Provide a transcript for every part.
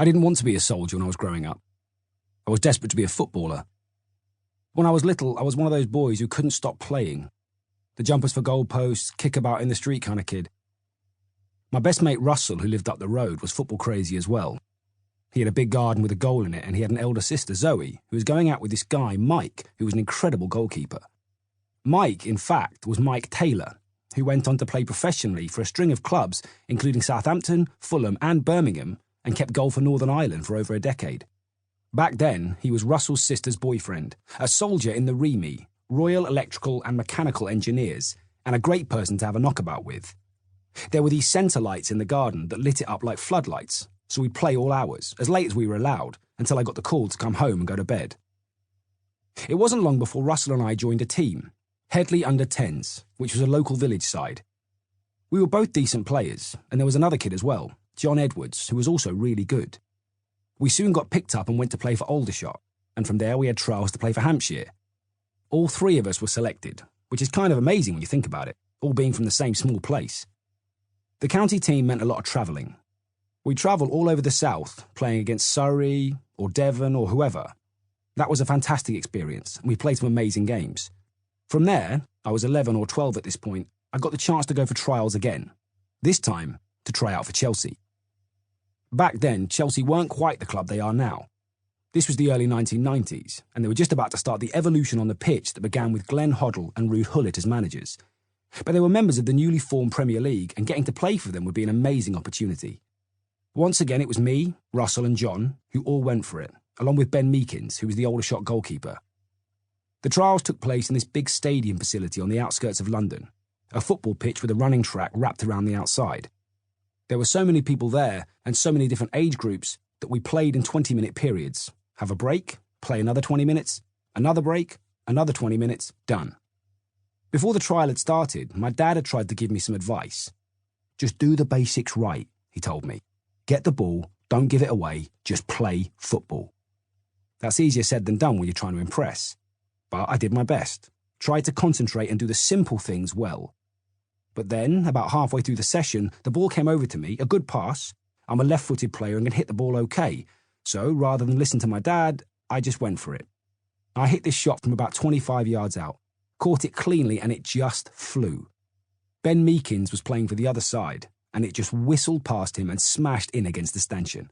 I didn't want to be a soldier when I was growing up. I was desperate to be a footballer. When I was little, I was one of those boys who couldn't stop playing. The jumpers for goalposts, kick about in the street kind of kid. My best mate Russell, who lived up the road, was football crazy as well. He had a big garden with a goal in it, and he had an elder sister, Zoe, who was going out with this guy, Mike, who was an incredible goalkeeper. Mike, in fact, was Mike Taylor, who went on to play professionally for a string of clubs, including Southampton, Fulham and Birmingham, and kept goal for Northern Ireland for over a decade. Back then, he was Russell's sister's boyfriend, a soldier in the REME, Royal Electrical and Mechanical Engineers, and a great person to have a knockabout with. There were these centre lights in the garden that lit it up like floodlights, so we'd play all hours, as late as we were allowed, until I got the call to come home and go to bed. It wasn't long before Russell and I joined a team, Headley Under-10s, which was a local village side. We were both decent players, and there was another kid as well, John Edwards, who was also really good. We soon got picked up and went to play for Aldershot, and from there we had trials to play for Hampshire. All three of us were selected, which is kind of amazing when you think about it, all being from the same small place. The county team meant a lot of travelling. We travelled all over the south, playing against Surrey or Devon or whoever. That was a fantastic experience, and we played some amazing games. From there, I was 11 or 12 at this point, I got the chance to go for trials again, this time to try out for Chelsea. Back then, Chelsea weren't quite the club they are now. This was the early 1990s, and they were just about to start the evolution on the pitch that began with Glenn Hoddle and Ruud Gullit as managers. But they were members of the newly formed Premier League, and getting to play for them would be an amazing opportunity. Once again, it was me, Russell and John, who all went for it, along with Ben Meekins, who was the Aldershot goalkeeper. The trials took place in this big stadium facility on the outskirts of London, a football pitch with a running track wrapped around the outside. There were so many people there, and so many different age groups, that we played in 20-minute periods. Have a break, play another 20 minutes, another break, another 20 minutes, done. Before the trial had started, my dad had tried to give me some advice. Just do the basics right, he told me. Get the ball, don't give it away, just play football. That's easier said than done when you're trying to impress. But I did my best, tried to concentrate and do the simple things well. But then, about halfway through the session, the ball came over to me, a good pass. I'm a left-footed player and can hit the ball okay. So, rather than listen to my dad, I just went for it. I hit this shot from about 25 yards out, caught it cleanly, and it just flew. Ben Meekins was playing for the other side, and it just whistled past him and smashed in against the stanchion.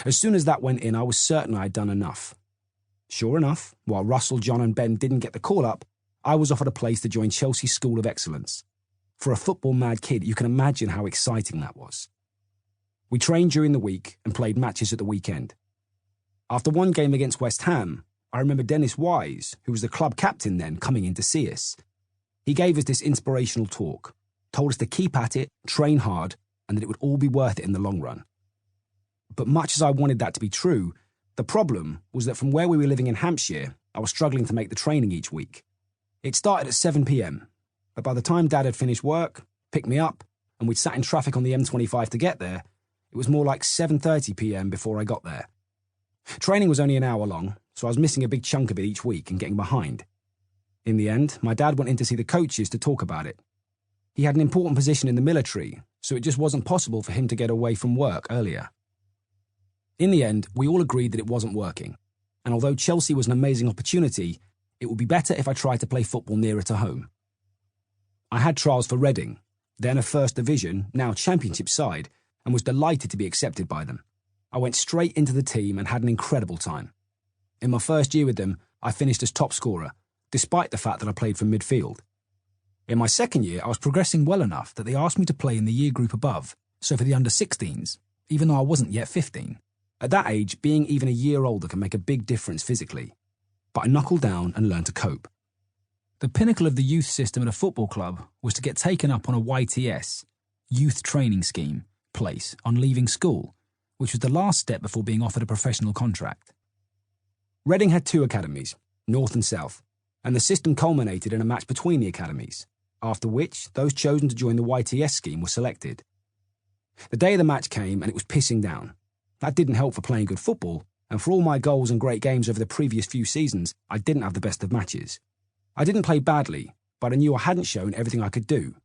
As soon as that went in, I was certain I had done enough. Sure enough, while Russell, John and Ben didn't get the call-up, I was offered a place to join Chelsea's School of Excellence. For a football-mad kid, you can imagine how exciting that was. We trained during the week and played matches at the weekend. After one game against West Ham, I remember Dennis Wise, who was the club captain then, coming in to see us. He gave us this inspirational talk, told us to keep at it, train hard, and that it would all be worth it in the long run. But much as I wanted that to be true, the problem was that from where we were living in Hampshire, I was struggling to make the training each week. It started at 7 p.m, but by the time Dad had finished work, picked me up, and we'd sat in traffic on the M25 to get there, it was more like 7:30 p.m. before I got there. Training was only an hour long, so I was missing a big chunk of it each week and getting behind. In the end, my dad went in to see the coaches to talk about it. He had an important position in the military, so it just wasn't possible for him to get away from work earlier. In the end, we all agreed that it wasn't working, and although Chelsea was an amazing opportunity, it would be better if I tried to play football nearer to home. I had trials for Reading, then a First Division, now Championship side, and was delighted to be accepted by them. I went straight into the team and had an incredible time. In my first year with them, I finished as top scorer, despite the fact that I played from midfield. In my second year, I was progressing well enough that they asked me to play in the year group above, so for the under-16s, even though I wasn't yet 15. At that age, being even a year older can make a big difference physically. But I knuckled down and learned to cope. The pinnacle of the youth system at a football club was to get taken up on a YTS, Youth Training Scheme, place on leaving school, which was the last step before being offered a professional contract. Reading had two academies, North and South, and the system culminated in a match between the academies, after which those chosen to join the YTS scheme were selected. The day of the match came and it was pissing down. That didn't help for playing good football, and for all my goals and great games over the previous few seasons, I didn't have the best of matches. I didn't play badly, but I knew I hadn't shown everything I could do.